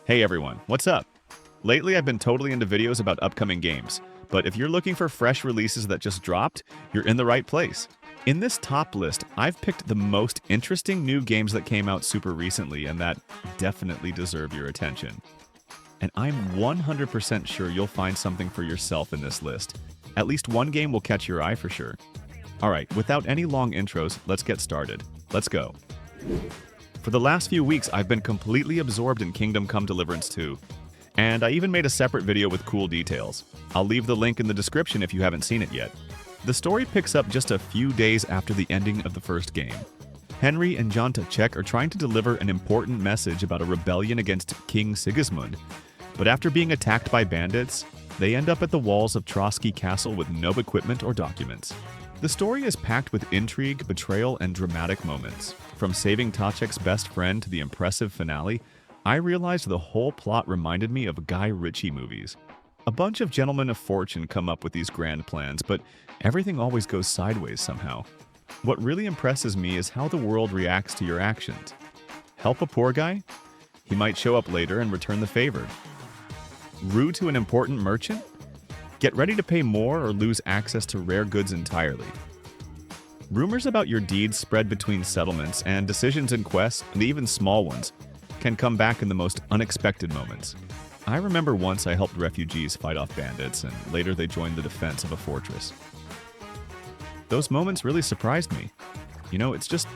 Hey everyone, what's up? Lately I've been totally into videos about upcoming games, but if you're looking for fresh releases that just dropped, you're in the right place. In this top list, I've picked the most interesting new games that came out super recently and that definitely deserve your attention. And I'm 100% sure you'll find something for yourself in this list. At least one game will catch your eye for sure. Alright, without any long intros, let's get started. Let's go. For the last few weeks, I've been completely absorbed in Kingdom Come Deliverance 2. And I even made a separate video with cool details. I'll leave the link in the description if you haven't seen it yet. The story picks up just a few days after the ending of the first game. Henry and John Tachek are trying to deliver an important message about a rebellion against King Sigismund. But after being attacked by bandits, they end up at the walls of Trotsky Castle with no equipment or documents. The story is packed with intrigue, betrayal, and dramatic moments. From saving Tachek's best friend to the impressive finale, I realized the whole plot reminded me of Guy Ritchie movies. A bunch of gentlemen of fortune come up with these grand plans, but everything always goes sideways somehow. What really impresses me is how the world reacts to your actions. Help a poor guy? He might show up later and return the favor. Rude to an important merchant? Get ready to pay more or lose access to rare goods entirely. Rumors about your deeds spread between settlements, and decisions in quests, and even small ones, can come back in the most unexpected moments. I remember once I helped refugees fight off bandits, and later they joined the defense of a fortress. Those moments really surprised me. You know, it's just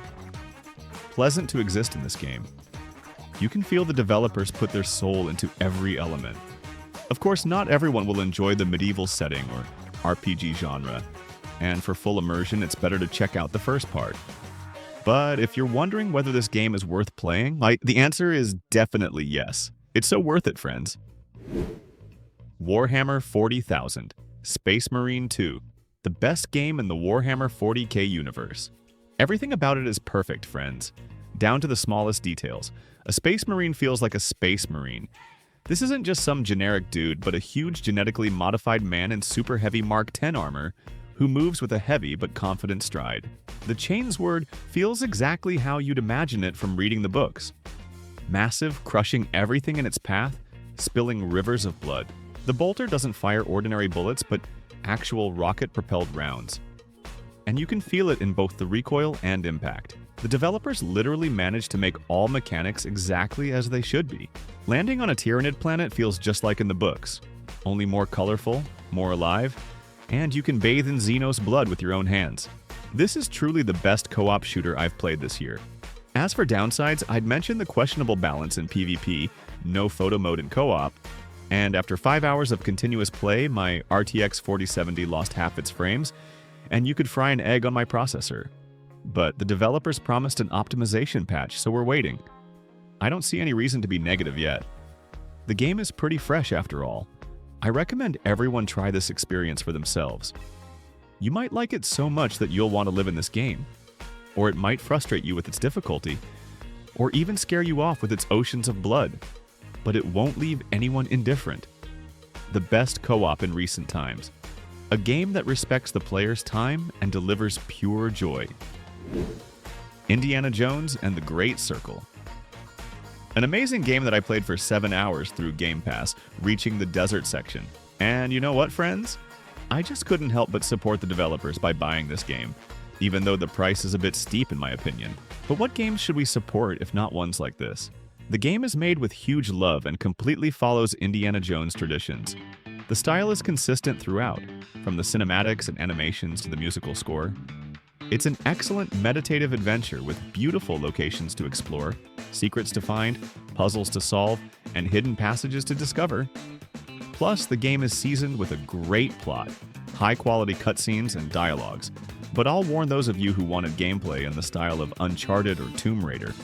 pleasant to exist in this game. You can feel the developers put their soul into every element. Of course, not everyone will enjoy the medieval setting or RPG genre, and for full immersion, it's better to check out the first part. But if you're wondering whether this game is worth playing, the answer is definitely yes. It's so worth it, friends. Warhammer 40,000, Space Marine 2, the best game in the Warhammer 40k universe. Everything about it is perfect, friends, down to the smallest details. A Space Marine feels like a Space Marine. This isn't just some generic dude, but a huge genetically modified man in super heavy Mark 10 armor who moves with a heavy but confident stride. The Chainsword feels exactly how you'd imagine it from reading the books. Massive, crushing everything in its path, spilling rivers of blood. The bolter doesn't fire ordinary bullets, but actual rocket-propelled rounds. And you can feel it in both the recoil and impact. The developers literally managed to make all mechanics exactly as they should be. Landing on a Tyranid planet feels just like in the books, only more colorful, more alive, and you can bathe in Xenos blood with your own hands. This is truly the best co-op shooter I've played this year. As for downsides, I'd mention the questionable balance in PvP, no photo mode in co-op, and after 5 hours of continuous play, my RTX 4070 lost half its frames, and you could fry an egg on my processor. But the developers promised an optimization patch, so we're waiting. I don't see any reason to be negative yet. The game is pretty fresh after all. I recommend everyone try this experience for themselves. You might like it so much that you'll want to live in this game, or it might frustrate you with its difficulty, or even scare you off with its oceans of blood, but it won't leave anyone indifferent. The best co-op in recent times. A game that respects the player's time and delivers pure joy. Indiana Jones and the Great Circle. An amazing game that I played for 7 hours through Game Pass, reaching the desert section. And you know what, friends? I just couldn't help but support the developers by buying this game, even though the price is a bit steep in my opinion. But what games should we support if not ones like this? The game is made with huge love and completely follows Indiana Jones traditions. The style is consistent throughout, from the cinematics and animations to the musical score. It's an excellent meditative adventure with beautiful locations to explore, secrets to find, puzzles to solve, and hidden passages to discover. Plus, the game is seasoned with a great plot, high-quality cutscenes, and dialogues. But I'll warn those of you who wanted gameplay in the style of Uncharted or Tomb Raider.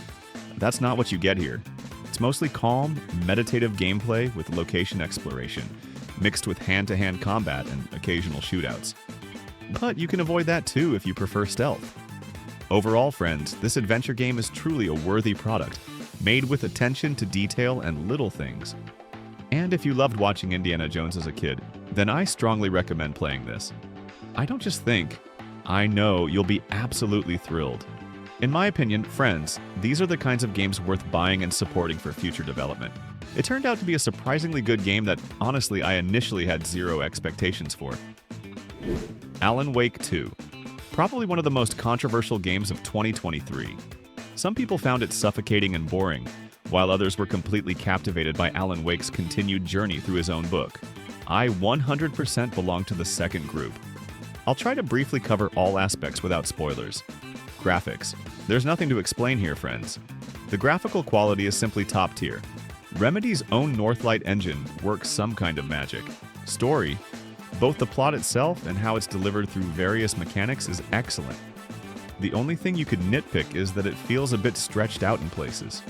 That's not what you get here. It's mostly calm, meditative gameplay with location exploration, mixed with hand-to-hand combat and occasional shootouts. But you can avoid that too if you prefer stealth. Overall, friends, this adventure game is truly a worthy product, made with attention to detail and little things. And if you loved watching Indiana Jones as a kid, then I strongly recommend playing this. I don't just think, I know you'll be absolutely thrilled. In my opinion, friends, these are the kinds of games worth buying and supporting for future development. It turned out to be a surprisingly good game that, honestly, I initially had zero expectations for. Alan Wake 2. Probably one of the most controversial games of 2023. Some people found it suffocating and boring, while others were completely captivated by Alan Wake's continued journey through his own book. I 100% belong to the second group. I'll try to briefly cover all aspects without spoilers. Graphics. There's nothing to explain here, friends. The graphical quality is simply top tier. Remedy's own Northlight engine works some kind of magic. Story. Both the plot itself and how it's delivered through various mechanics is excellent. The only thing you could nitpick is that it feels a bit stretched out in places.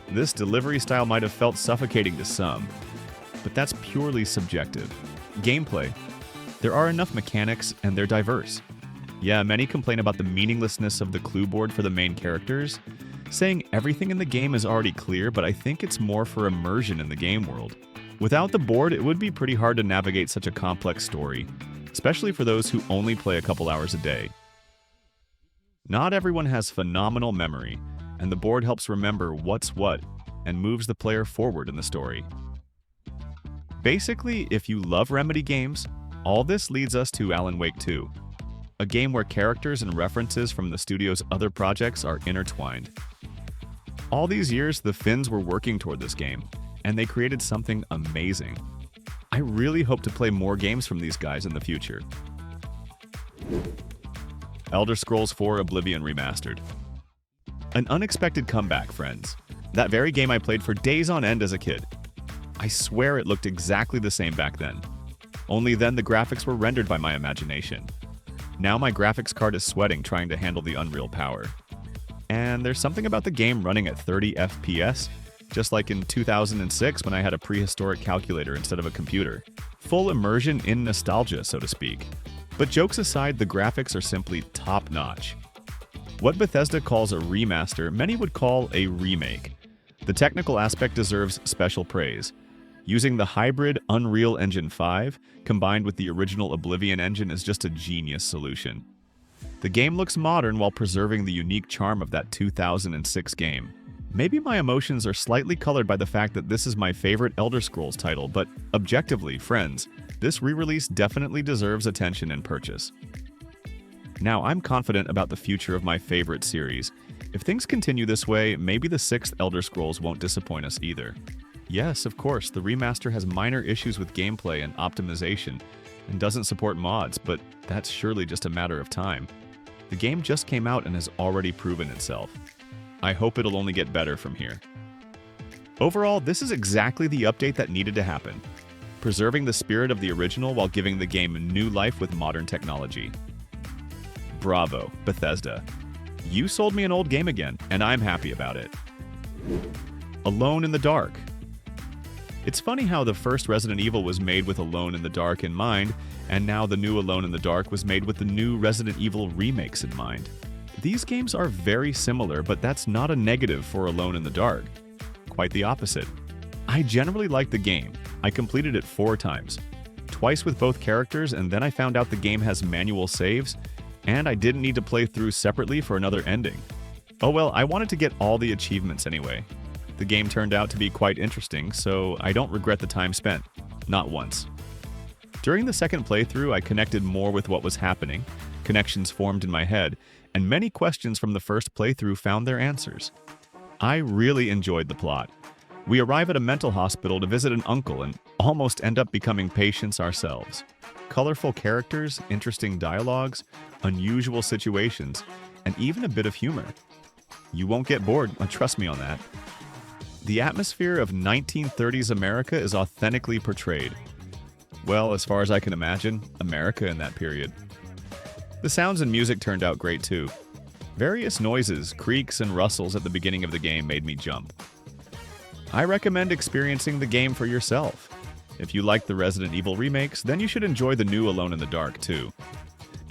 This delivery style might have felt suffocating to some, but that's purely subjective. Gameplay. There are enough mechanics and they're diverse. Yeah, many complain about the meaninglessness of the clue board for the main characters, saying everything in the game is already clear, but I think it's more for immersion in the game world. Without the board, it would be pretty hard to navigate such a complex story, especially for those who only play a couple hours a day. Not everyone has phenomenal memory, and the board helps remember what's what and moves the player forward in the story. Basically, if you love Remedy games, all this leads us to Alan Wake 2, a game where characters and references from the studio's other projects are intertwined. All these years, the Finns were working toward this game, and they created something amazing. I really hope to play more games from these guys in the future. Elder Scrolls 4 Oblivion Remastered. An unexpected comeback, friends. That very game I played for days on end as a kid. I swear it looked exactly the same back then. Only then the graphics were rendered by my imagination. Now my graphics card is sweating trying to handle the Unreal power. And there's something about the game running at 30 FPS, just like in 2006 when I had a prehistoric calculator instead of a computer. Full immersion in nostalgia, so to speak. But jokes aside, the graphics are simply top-notch. What Bethesda calls a remaster, many would call a remake. The technical aspect deserves special praise. Using the hybrid Unreal Engine 5, combined with the original Oblivion engine, is just a genius solution. The game looks modern while preserving the unique charm of that 2006 game. Maybe my emotions are slightly colored by the fact that this is my favorite Elder Scrolls title, but objectively, friends, this re-release definitely deserves attention and purchase. Now, I'm confident about the future of my favorite series. If things continue this way, maybe the 6th Elder Scrolls won't disappoint us either. Yes, of course, the remaster has minor issues with gameplay and optimization, and doesn't support mods, but that's surely just a matter of time. The game just came out and has already proven itself. I hope it'll only get better from here. Overall, this is exactly the update that needed to happen, preserving the spirit of the original while giving the game new life with modern technology. Bravo, Bethesda. You sold me an old game again, and I'm happy about it. Alone in the Dark. It's funny how the first Resident Evil was made with Alone in the Dark in mind, and now the new Alone in the Dark was made with the new Resident Evil remakes in mind. These games are very similar, but that's not a negative for Alone in the Dark. Quite the opposite. I generally like the game. I completed it 4 times. Twice with both characters, and then I found out the game has manual saves, and I didn't need to play through separately for another ending. Oh well, I wanted to get all the achievements anyway. The game turned out to be quite interesting, so I don't regret the time spent. Not once. During the second playthrough, I connected more with what was happening, connections formed in my head, and many questions from the first playthrough found their answers. I really enjoyed the plot. We arrive at a mental hospital to visit an uncle and almost end up becoming patients ourselves. Colorful characters, interesting dialogues, unusual situations, and even a bit of humor. You won't get bored, trust me on that. The atmosphere of 1930s America is authentically portrayed. Well, as far as I can imagine, America in that period. The sounds and music turned out great too. Various noises, creaks, and rustles at the beginning of the game made me jump. I recommend experiencing the game for yourself. If you like the Resident Evil remakes, then you should enjoy the new Alone in the Dark too.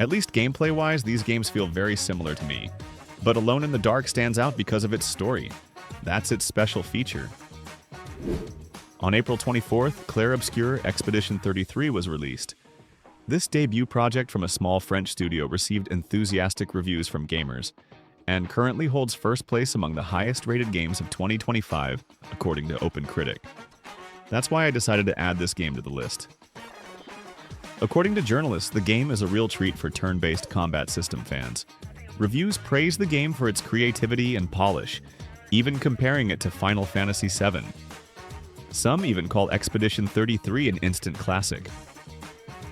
At least gameplay-wise, these games feel very similar to me. But Alone in the Dark stands out because of its story. That's its special feature. On April 24th, Clair Obscur Expedition 33 was released. This debut project from a small French studio received enthusiastic reviews from gamers. and currently holds first place among the highest-rated games of 2025, according to OpenCritic. That's why I decided to add this game to the list. According to journalists, the game is a real treat for turn-based combat system fans. Reviews praise the game for its creativity and polish, even comparing it to Final Fantasy VII. Some even call Expedition 33 an instant classic.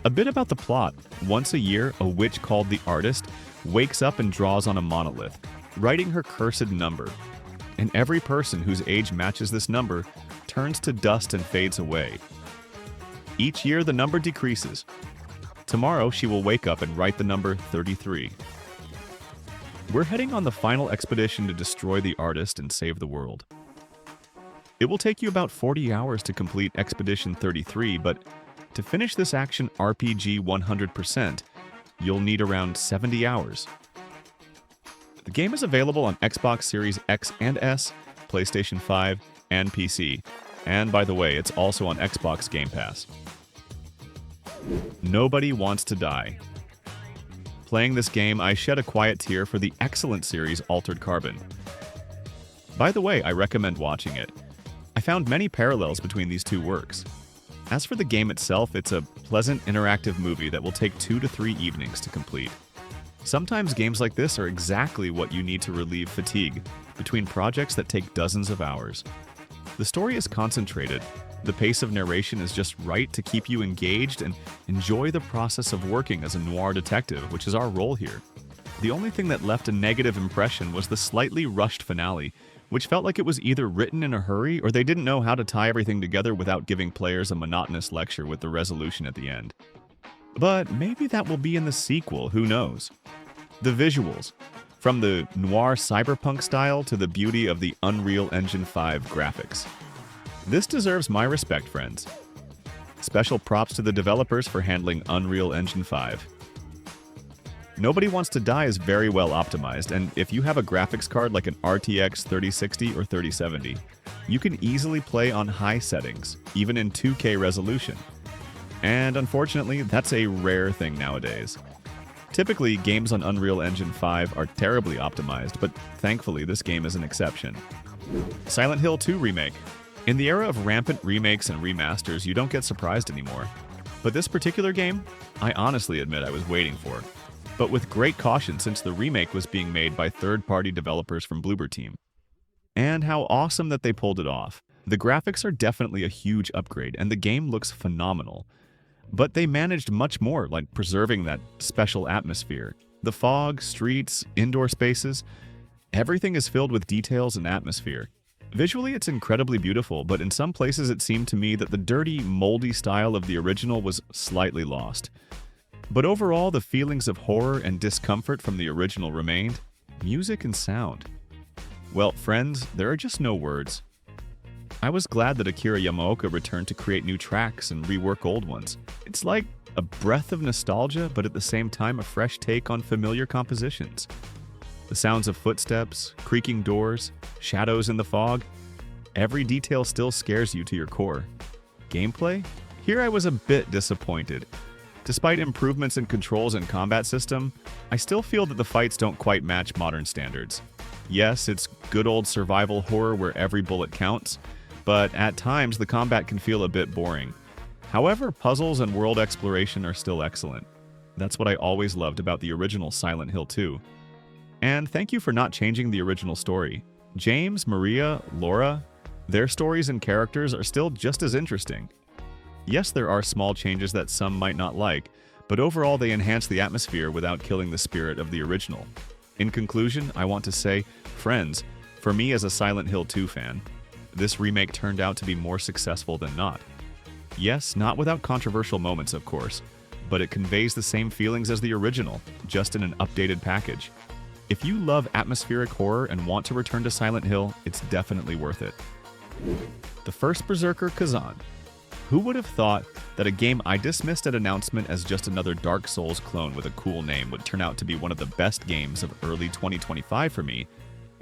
A bit about the plot. Once a year, a witch called the Artist wakes up and draws on a monolith, writing her cursed number. And every person whose age matches this number turns to dust and fades away. Each year, the number decreases. Tomorrow, she will wake up and write the number 33. We're heading on the final expedition to destroy the Artist and save the world. It will take you about 40 hours to complete Expedition 33, but to finish this action RPG 100%, you'll need around 70 hours. The game is available on Xbox Series X and S, PlayStation 5, and PC. And by the way, it's also on Xbox Game Pass. Nobody Wants to Die. Playing this game, I shed a quiet tear for the excellent series Altered Carbon. By the way, I recommend watching it. I found many parallels between these two works. As for the game itself, it's a pleasant, interactive movie that will take 2 to 3 evenings to complete. Sometimes games like this are exactly what you need to relieve fatigue between projects that take dozens of hours. The story is concentrated, the pace of narration is just right to keep you engaged and enjoy the process of working as a noir detective, which is our role here. The only thing that left a negative impression was the slightly rushed finale, which felt like it was either written in a hurry or they didn't know how to tie everything together without giving players a monotonous lecture with the resolution at the end. But maybe that will be in the sequel, who knows? The visuals. From the noir cyberpunk style to the beauty of the Unreal Engine 5 graphics. This deserves my respect, friends. Special props to the developers for handling Unreal Engine 5. Nobody Wants to Die is very well optimized, and if you have a graphics card like an RTX 3060 or 3070, you can easily play on high settings, even in 2K resolution. And unfortunately, that's a rare thing nowadays. Typically, games on Unreal Engine 5 are terribly optimized, but thankfully this game is an exception. Silent Hill 2 Remake. In the era of rampant remakes and remasters, you don't get surprised anymore. But this particular game, I honestly admit I was waiting for. But with great caution since the remake was being made by third-party developers from Bloober Team. And how awesome that they pulled it off. The graphics are definitely a huge upgrade, and the game looks phenomenal. But they managed much more, like preserving that special atmosphere. The fog, streets, indoor spaces, everything is filled with details and atmosphere. Visually, it's incredibly beautiful, but in some places it seemed to me that the dirty, moldy style of the original was slightly lost. But overall, the feelings of horror and discomfort from the original remained. Music and sound. Well, friends, there are just no words. I was glad that Akira Yamaoka returned to create new tracks and rework old ones. It's like a breath of nostalgia, but at the same time a fresh take on familiar compositions. The sounds of footsteps, creaking doors, shadows in the fog, every detail still scares you to your core. Gameplay? Here I was a bit disappointed. Despite improvements in controls and combat system, I still feel that the fights don't quite match modern standards. Yes, it's good old survival horror where every bullet counts, but at times the combat can feel a bit boring. However, puzzles and world exploration are still excellent. That's what I always loved about the original Silent Hill 2. And thank you for not changing the original story. James, Maria, Laura, their stories and characters are still just as interesting. Yes, there are small changes that some might not like, but overall they enhance the atmosphere without killing the spirit of the original. In conclusion, I want to say, friends, for me as a Silent Hill 2 fan, this remake turned out to be more successful than not. Yes, not without controversial moments, of course, but it conveys the same feelings as the original, just in an updated package. If you love atmospheric horror and want to return to Silent Hill, it's definitely worth it. The first Berserker, Khazan. Who would have thought that a game I dismissed at announcement as just another Dark Souls clone with a cool name would turn out to be one of the best games of early 2025 for me,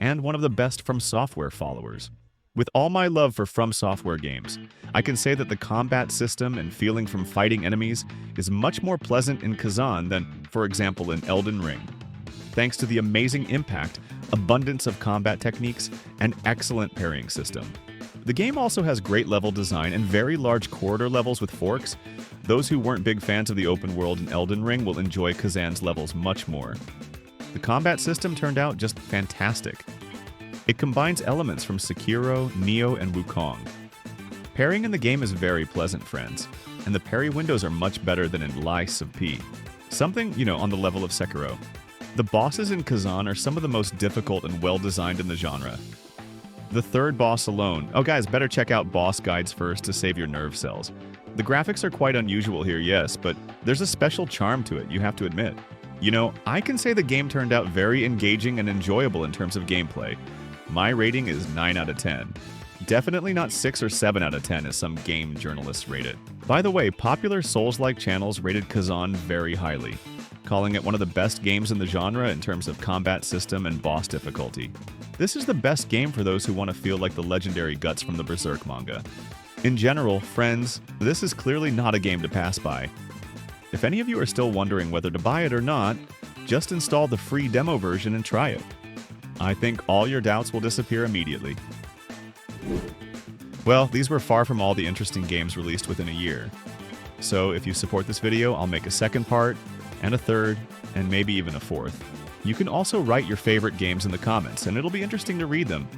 and one of the best From Software followers. With all my love for From Software games, I can say that the combat system and feeling from fighting enemies is much more pleasant in Khazan than, for example, in Elden Ring. Thanks to the amazing impact abundance of combat techniques, and excellent parrying system. The game also has great level design and very large corridor levels with forks. Those who weren't big fans of the open world in Elden Ring will enjoy Khazan's levels much more. The combat system turned out just fantastic. It combines elements from Sekiro, Nioh, and Wukong. Parrying in the game is very pleasant, friends, and the parry windows are much better than in Lies of P. Something, on the level of Sekiro. The bosses in Khazan are some of the most difficult and well-designed in the genre. The third boss alone. Oh guys, better check out boss guides first to save your nerve cells. The graphics are quite unusual here, yes, but there's a special charm to it, you have to admit. I can say the game turned out very engaging and enjoyable in terms of gameplay. My rating is 9 out of 10. Definitely not 6 or 7 out of 10 as some game journalists rate it. By the way, popular Souls-like channels rated Khazan very highly, calling it one of the best games in the genre in terms of combat system and boss difficulty. This is the best game for those who want to feel like the legendary Guts from the Berserk manga. In general, friends, this is clearly not a game to pass by. If any of you are still wondering whether to buy it or not, just install the free demo version and try it. I think all your doubts will disappear immediately. Well, these were far from all the interesting games released within a year. So if you support this video, I'll make a second part, and a third, and maybe even a fourth. You can also write your favorite games in the comments, and it'll be interesting to read them.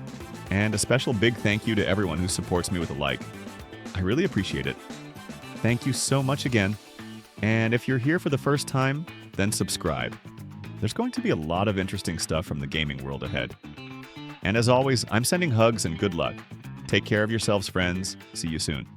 And a special big thank you to everyone who supports me with a like. I really appreciate it. Thank you so much again. And if you're here for the first time, then subscribe. There's going to be a lot of interesting stuff from the gaming world ahead. And as always, I'm sending hugs and good luck. Take care of yourselves, friends. See you soon.